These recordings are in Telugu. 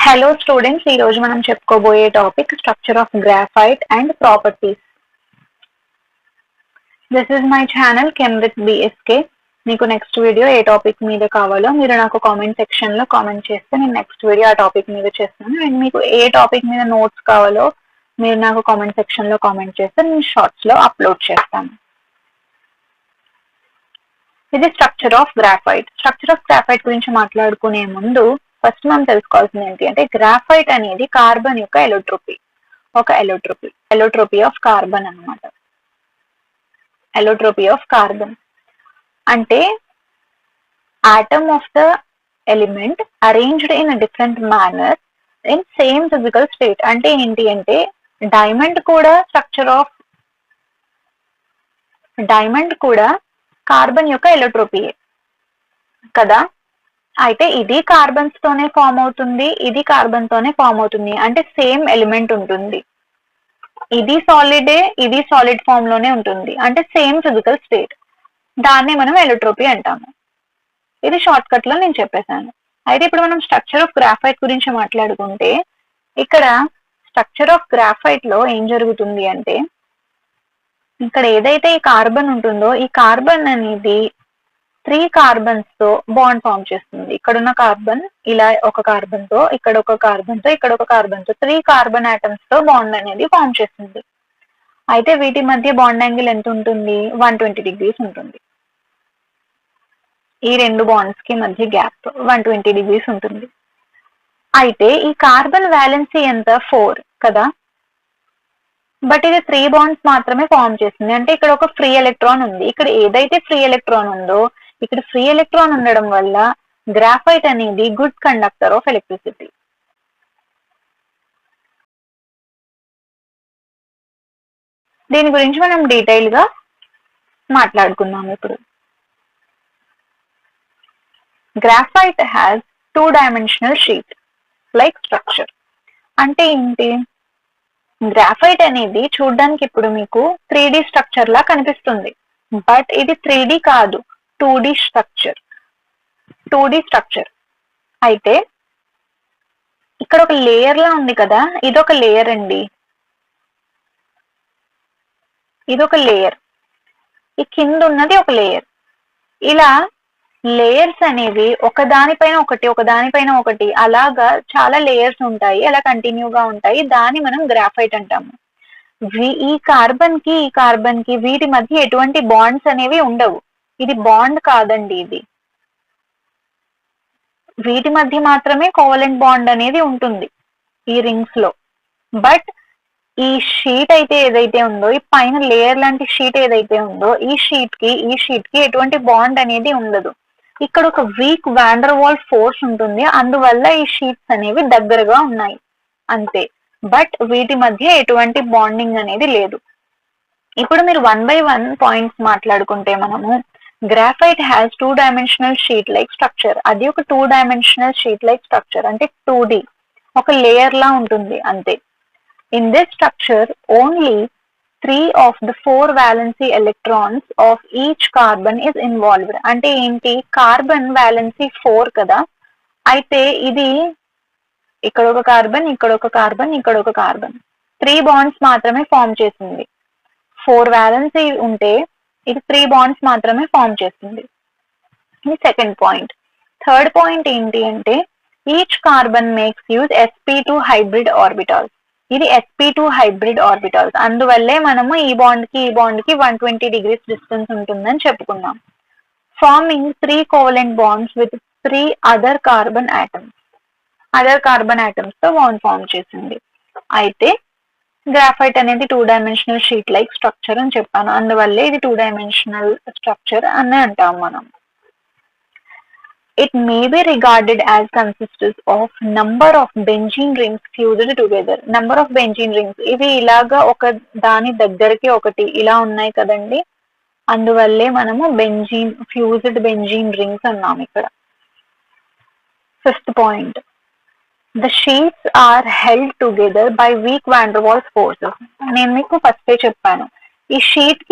హలో స్టూడెంట్స్, ఈ రోజు మనం చెప్పుకోబోయే topic structure of graphite and properties. This is my channel chem with BSK. మీకు నెక్స్ట్ వీడియో ఏ టాపిక్ మీద కావాలో మీరు నాకు కామెంట్ సెక్షన్ లో కామెంట్ చేస్తే నేను నెక్స్ట్ వీడియో ఆ టాపిక్ మీద చేస్తాను. అండ్ మీకు ఏ టాపిక్ మీద నోట్స్ కావాలో మీరు నాకు కామెంట్ సెక్షన్ లో కామెంట్ చేస్తే నేను షార్ట్స్ లో అప్లోడ్ చేస్తాను. ఇది structure of graphite. Structure of graphite గురించి మాట్లాడుకునే ముందు ఫస్ట్ మనం తెలుసుకోవాల్సింది ఏంటి అంటే, గ్రాఫైట్ అనేది కార్బన్ యొక్క ఎలోట్రోపీ ఆఫ్ కార్బన్ అన్నమాట. ఎలోట్రోపీ ఆఫ్ కార్బన్ అంటే atom of the element arranged in a different manner in same physical state. అంటే ఏంటి అంటే, డైమండ్ కూడా కార్బన్ యొక్క ఎలోట్రోపీయే కదా. అయితే ఇది కార్బన్స్ తోనే ఫామ్ అవుతుంది, ఇది కార్బన్ తోనే ఫామ్ అవుతుంది. అంటే సేమ్ ఎలిమెంట్ ఉంటుంది. ఇది సాలిడే, ఇది సాలిడ్ ఫామ్ లోనే ఉంటుంది. అంటే సేమ్ ఫిజికల్ స్టేట్. దాన్ని మనం ఎలోట్రోపీ అంటాము. ఇది షార్ట్ కట్ లో నేను చెప్పేశాను. అయితే ఇప్పుడు మనం స్ట్రక్చర్ ఆఫ్ గ్రాఫైట్ గురించి మాట్లాడుకుంటే, ఇక్కడ స్ట్రక్చర్ ఆఫ్ గ్రాఫైట్ లో ఏం జరుగుతుంది అంటే, ఇక్కడ ఏదైతే ఈ కార్బన్ ఉంటుందో, ఈ కార్బన్ అనేది 3 కార్బన్స్ తో బాండ్ ఫామ్ చేస్తుంది. ఇక్కడున్న కార్బన్ ఇలా ఒక కార్బన్ తో, ఇక్కడ ఒక కార్బన్ తో, ఇక్కడ ఒక కార్బన్ తో 3 కార్బన్ ఆటమ్స్ తో బాండ్ అనేది ఫామ్ చేస్తుంది. అయితే వీటి మధ్య బాండ్ యాంగిల్ ఎంత ఉంటుంది? 120 degrees ఉంటుంది. ఈ రెండు బాండ్స్ కి మధ్య గ్యాప్ 120 degrees ఉంటుంది. అయితే ఈ కార్బన్ వ్యాలెన్సీ ఎంత? 4 కదా. బట్ ఇది 3 బాండ్స్ మాత్రమే ఫామ్ చేస్తుంది. అంటే ఇక్కడ ఒక ఫ్రీ ఎలక్ట్రాన్ ఉంది. ఇక్కడ ఏదైతే ఫ్రీ ఎలక్ట్రాన్ ఉందో, ఇక్కడ ఫ్రీ ఎలక్ట్రాన్ ఉండడం వల్ల గ్రాఫైట్ అనేది గుడ్ కండక్టర్ ఆఫ్ ఎలక్ట్రిసిటీ. దీని గురించి మనం డీటెయిల్ గా మాట్లాడుకుందాం ఇప్పుడు. Graphite has 2-dimensional sheet like structure. అంటే ఏంటి? గ్రాఫైట్ అనేది చూడడానికి ఇప్పుడు మీకు 3D స్ట్రక్చర్ లా కనిపిస్తుంది. బట్ ఇది 3D కాదు, 2D స్ట్రక్చర్. అయితే ఇక్కడ ఒక లేయర్ లా ఉంది కదా, ఇదొక లేయర్ అండి. ఇదొక లేయర్, ఈ కింద ఉన్నది ఒక లేయర్. ఇలా లేయర్స్ అనేవి ఒకదానిపైన ఒకటి అలాగా చాలా లేయర్స్ ఉంటాయి, అలా కంటిన్యూగా ఉంటాయి. దాన్ని మనం గ్రాఫైట్ అంటాము. ఈ కార్బన్ కి వీటి మధ్య ఎటువంటి బాండ్స్ అనేవి ఉండవు. ఇది బాండ్ కాదండి, ఇది వీటి మధ్య మాత్రమే కోవలెంట్ బాండ్ అనేది ఉంటుంది ఈ రింగ్స్ లో. బట్ ఈ షీట్ అయితే ఏదైతే ఉందో, ఈ పైన లేయర్ లాంటి షీట్ ఏదైతే ఉందో, ఈ షీట్ కి ఎటువంటి బాండ్ అనేది ఉండదు. ఇక్కడ ఒక వీక్ వాండర్ వాల్ ఫోర్స్ ఉంటుంది, అందువల్ల ఈ షీట్స్ అనేవి దగ్గరగా ఉన్నాయి అంతే. బట్ వీటి మధ్య ఎటువంటి బాండింగ్ అనేది లేదు. ఇప్పుడు మీరు 1 by 1 పాయింట్స్ మాట్లాడుకుంటే, మనము graphite has 2-dimensional sheet like structure. అది ఒక 2-dimensional sheet like స్ట్రక్చర్, అంటే 2D, ఒక లేయర్ లా ఉంటుంది అంతే. In this structure only 3 of the 4 valency electrons of each carbon is involved. అంటే ఏంటి? కార్బన్ వ్యాలెన్సీ 4 కదా. అయితే ఇది ఇక్కడ ఒక కార్బన్, ఇక్కడ ఒక కార్బన్, ఇక్కడ ఒక కార్బన్, 3 బాండ్స్ మాత్రమే ఫామ్ చేసింది. 4 వ్యాలెన్సీ ఉంటే ఇది 3 బాండ్స్ మాత్రమే ఫామ్ చేస్తుంది. ఇది సెకండ్ పాయింట్. థర్డ్ పాయింట్ ఏంటి అంటే, each carbon makes use sp2 hybrid orbitals. ఇది sp2 హైబ్రిడ్ ఆర్బిటాల్స్. అందువల్లే మనము ఈ బాండ్ కి 120 degrees డిస్టెన్స్ ఉంటుందని చెప్పుకున్నాం. Farming 3 covalent bonds with 3 other carbon atoms తో బాండ్ ఫామ్ చేసింది. అయితే గ్రాఫైట్ అనేది 2-dimensional sheet like స్ట్రక్చర్ అని చెప్పాను, అందువల్లే ఇది 2-dimensional స్ట్రక్చర్ అని అంటాం మనం. It may be regarded as consists of number of benzene rings fused together. Number of benzene rings, ఇవి ఇలాగా ఒక దాని దగ్గరికి ఒకటి ఇలా ఉన్నాయి కదండి, అందువల్లే మనము ఫ్యూజ్డ్ బెంజీన్ రింగ్స్ అన్నాం ఇక్కడ. Fifth point, the sheets are held together by weak van der Waals forces. నేను మీకు ఫస్టే చెప్పాను, ఈ షీట్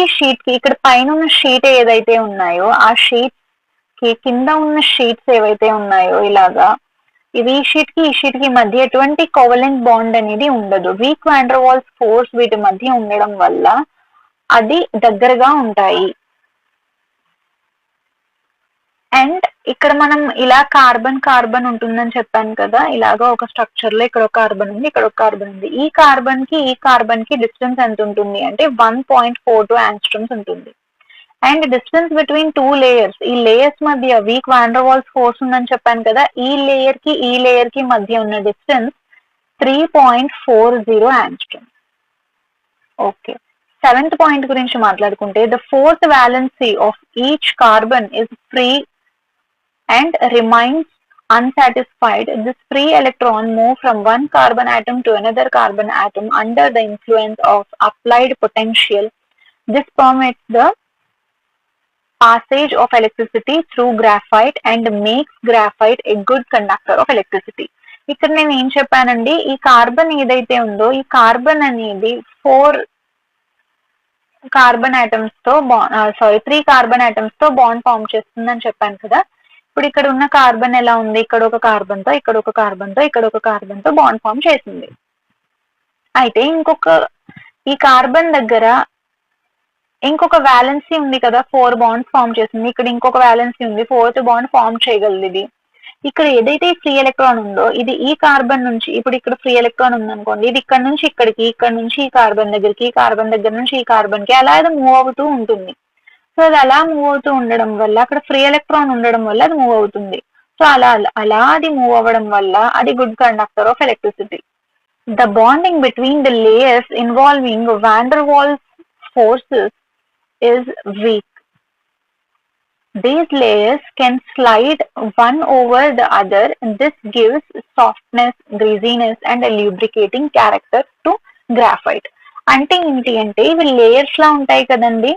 కి ఇక్కడ పైన ఉన్న షీట్ ఏదైతే ఉన్నాయో, ఆ షీట్ కి కింద ఉన్న షీట్స్ ఏవైతే ఉన్నాయో ఇలాగా ఈ షీట్ కి మధ్య ఎటువంటి కోవలెంట్ బాండ్ అనేది ఉండదు. వీక్ వాండర్ వాల్స్ ఫోర్స్ వీటి మధ్య ఉండడం వల్ల అది దగ్గరగా ఉంటాయి. అండ్ ఇక్కడ మనం ఇలా కార్బన్ ఉంటుందని చెప్పాను కదా, ఇలాగా ఒక స్ట్రక్చర్ లో ఇక్కడ ఒక కార్బన్ ఉంది, ఇక్కడ ఒక కార్బన్ ఉంది. ఈ కార్బన్ కి డిస్టెన్స్ ఎంత ఉంటుంది అంటే 1.42 ఆంగ్స్ట్రోమ్స్ ఉంటుంది. And distance between two layers, ఈ లేయర్స్ మధ్య వీక్ వాండర్ వాల్స్ ఫోర్స్ ఉందని చెప్పాను కదా, ఈ లేయర్ కి మధ్య ఉన్న డిస్టెన్స్ 3.40 ఆంగ్స్ట్రోమ్. ఓకే, 7th పాయింట్ గురించి మాట్లాడుకుంటే the fourth valency of each carbon is free and remains unsatisfied. This free electron move from one carbon atom to another carbon atom under the influence of applied potential. This permits the passage of electricity through graphite and makes graphite a good conductor of electricity. ఇక్కడ నేను ఏం చెప్పానండి, ఈ కార్బన్ ఏదైతే ఉందో ఈ కార్బన్ అనేది 3 కార్బన్ ఆటమ్స్ తో బాండ్ ఫార్మ్ చేస్తుందని చెప్పాను కదా. ఇప్పుడు ఇక్కడ ఉన్న కార్బన్ ఎలా ఉంది, ఇక్కడ ఒక కార్బన్ తో ఇక్కడ ఒక కార్బన్ తో ఇక్కడ ఒక కార్బన్ తో బాండ్ ఫార్మ్ చేసింది. అయితే ఈ కార్బన్ దగ్గర ఇంకొక వ్యాలెన్సీ ఉంది కదా, 4 బాండ్స్ ఫార్మ్ చేసింది. ఇక్కడ ఇంకొక వ్యాలెన్సీ ఉంది, 4th బాండ్ ఫార్మ్ చేయగలదు ఇది. ఇక్కడ ఏదైతే ఫ్రీ ఎలక్ట్రాన్ ఉందో ఇది ఈ కార్బన్ నుంచి, ఇప్పుడు ఇక్కడ ఫ్రీ ఎలక్ట్రాన్ ఉందనుకోండి, ఇది ఇక్కడ నుంచి ఇక్కడికి, ఇక్కడ నుంచి ఈ కార్బన్ దగ్గరికి, ఈ కార్బన్ దగ్గర నుంచి ఈ కార్బన్ కి అలా అది మూవ్ అవుతూ ఉంటుంది. సో అది అలా మూవ్ అవుతూ ఉండడం వల్ల అక్కడ ఫ్రీ ఎలక్ట్రాన్ ఉండడం వల్ల అది మూవ్ అవుతుంది. సో అలా అది మూవ్ అవ్వడం వల్ల అది good conductor of electricity. The bonding between the layers involving van der Waals forces is weak. These layers can slide one over the other and this gives softness, greasiness and a lubricating character to graphite. అంటే ఏంటి అంటే ఇవి లేయర్స్ లా ఉంటాయి కదండి,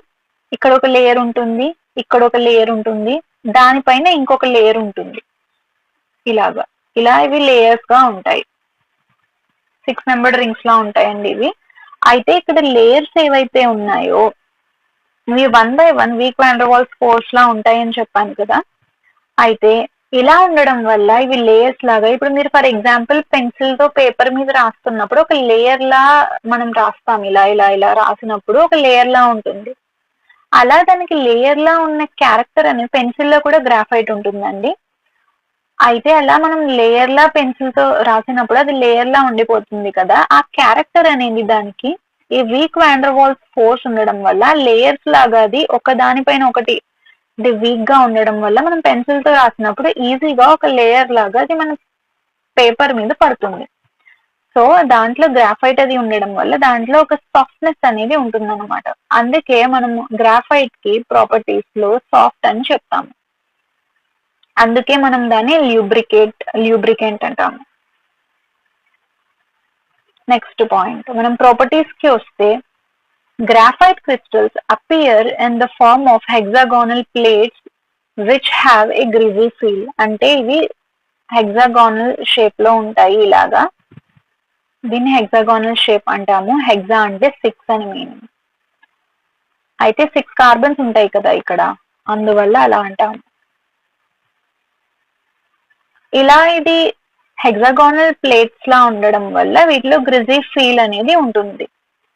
ఇక్కడ ఒక లేయర్ ఉంటుంది, ఇక్కడ ఒక లేయర్ ఉంటుంది, దానిపైన ఇంకొక లేయర్ ఉంటుంది, ఇలా ఇవి లేయర్స్ గా ఉంటాయి. 6 నెంబర్డ్ రింగ్స్ లా ఉంటాయండి ఇవి. అయితే ఇక్కడ లేయర్స్ ఏవైతే ఉన్నాయో ఇవి 1 by 1 వీక్ వాండర్ వాల్స్ ఫోర్స్ లా ఉంటాయని చెప్పాను కదా. అయితే ఇలా ఉండడం వల్ల ఇవి లేయర్స్ లాగా, ఇప్పుడు మీరు ఫర్ ఎగ్జాంపుల్ పెన్సిల్ తో పేపర్ మీద రాస్తున్నప్పుడు ఒక లేయర్ లా మనం రాస్తాం, ఇలా రాసినప్పుడు ఒక లేయర్ లా ఉంటుంది. అలా దానికి లేయర్ లా ఉన్న క్యారెక్టర్ అనేది పెన్సిల్ లో కూడా గ్రాఫైట్ ఉంటుందండి. అయితే అలా మనం లేయర్ లా పెన్సిల్ తో రాసినప్పుడు అది లేయర్ లా ఉండిపోతుంది కదా, ఆ క్యారెక్టర్ అనేది దానికి ఈ వీక్ వాండర్ వాల్స్ ఫోర్స్ ఉండడం వల్ల లేయర్స్ లాగా అది ఒక దానిపైన ఒకటి వీక్ గా ఉండడం వల్ల మనం పెన్సిల్ తో రాసినప్పుడు ఈజీగా ఒక లేయర్ లాగా అది మన పేపర్ మీద పడుతుంది. సో దాంట్లో గ్రాఫైట్ అది ఉండడం వల్ల దాంట్లో ఒక సాఫ్ట్నెస్ అనేది ఉంటుంది అనమాట. అందుకే మనం గ్రాఫైట్ కి ప్రాపర్టీస్ లో సాఫ్ట్ అని చెప్తాము, అందుకే మనం దాన్ని ల్యూబ్రికెంట్ అంటాము. నెక్స్ట్ పాయింట్, మనం ప్రాపర్టీస్ కి వస్తే graphite crystals appear in the form of hexagonal plates which have a greasy feel. అంటే ఇవి హెక్సాగోనల్ షేప్ లో ఉంటాయి, ఇలాగా దీన్ని హెక్సాగోనల్ షేప్ అంటాము. హెక్సా అంటే 6 అని మీనింగ్. అయితే 6 కార్బన్స్ ఉంటాయి కదా ఇక్కడ, అందువల్ల అలా అంటాము. ఇలా ఇది హెక్సాగోనల్ ప్లేట్స్ లా ఉండడం వల్ల వీటిలో గ్రిజీ ఫీల్ అనేది ఉంటుంది.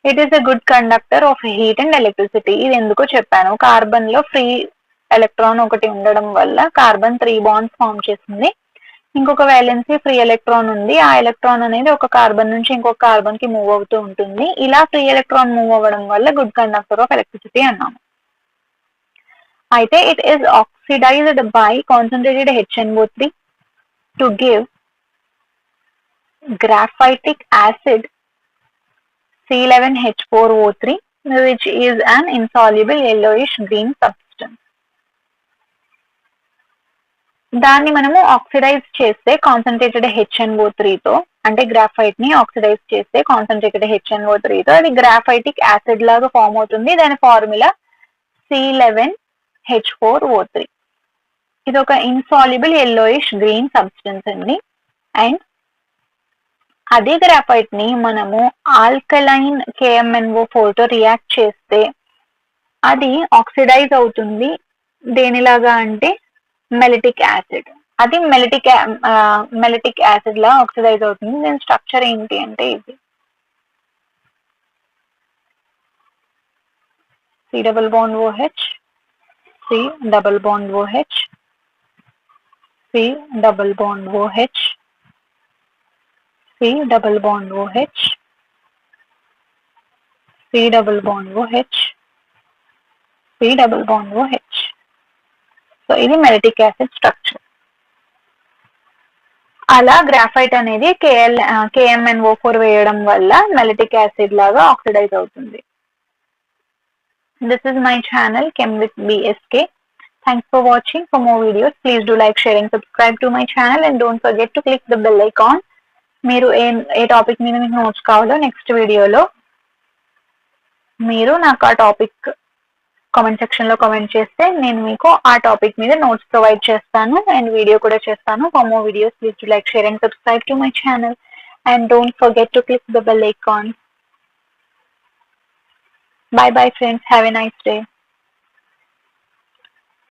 It is a good conductor of heat and electricity. ఇది ఎందుకో చెప్పాను, కార్బన్ లో ఫ్రీ ఎలక్ట్రాన్ ఒకటి ఉండడం వల్ల కార్బన్ 3 బాండ్స్ ఫార్మ్ చేసింది, ఇంకొక వ్యాలెన్సీ ఫ్రీ ఎలక్ట్రాన్ ఉంది, ఆ ఎలక్ట్రాన్ అనేది ఒక కార్బన్ నుంచి ఇంకొక కార్బన్ కి మూవ్ అవుతూ ఉంటుంది. ఇలా ఫ్రీ ఎలక్ట్రాన్ మూవ్ అవ్వడం వల్ల గుడ్ కండక్టర్ ఆఫ్ ఎలక్ట్రిసిటీ అన్నాము. అయితే it is oxidised by concentrated HNO3 to give graphitic acid C11H4O3 which is an insoluble yellowish green substance. దాన్ని మనము ఆక్సిడైజ్ చేస్తే కాన్సన్ట్రేటెడ్ HNO3 తో, అంటే గ్రాఫైట్ ని ఆక్సిడైజ్ చేస్తే కాన్సన్ట్రేటెడ్ HNO3 తో అది గ్రాఫైటిక్ యాసిడ్ లాగా ఫామ్ అవుతుంది. దాని ఫార్ములా C11H4O3. ఇది ఒక ఇన్సాల్యుబుల్ yellowish గ్రీన్ సబ్స్టెన్స్ అండి. అండ్ అదే గ్రాఫైట్ ని మనము ఆల్కలైన్ KMnO4 తో రియాక్ట్ చేస్తే అది ఆక్సిడైజ్ అవుతుంది. దేనిలాగా అంటే మెలిటిక్ యాసిడ్. అది మెలిటిక్ యాసిడ్ లా ఆక్సిడైజ్ అవుతుంది. దీని స్ట్రక్చర్ ఏంటి అంటే ఇది C double bond OH, C double bond OH, C double bond OH, C double bond OH, C double bond OH, C double bond OH. So ఇది మెలిటిక్ యాసిడ్ స్ట్రక్చర్. అలా గ్రాఫైట్ అనేది KMnO4 వేయడం వల్ల మెలిటిక్ యాసిడ్ లాగా ఆక్సిడైజ్ అవుతుంది. This is my channel Chem with BSK. Thanks for watching. For more videos, please do like, share and subscribe to my channel and don't forget to click the bell icon. మీరు ఏ టాపిక్ మీద మీకు నోట్స్ కావాలో నెక్స్ట్ వీడియోలో మీరు నాకు ఆ టాపిక్ కామెంట్ సెక్షన్ లో కామెంట్ చేస్తే నేను మీకు ఆ టాపిక్ మీద నోట్స్ ప్రొవైడ్ చేస్తాను అండ్ వీడియో కూడా చేస్తాను. For more videos, please do like, share and subscribe to my channel and don't forget to click the bell icon. Bye bye friends. Have a nice day.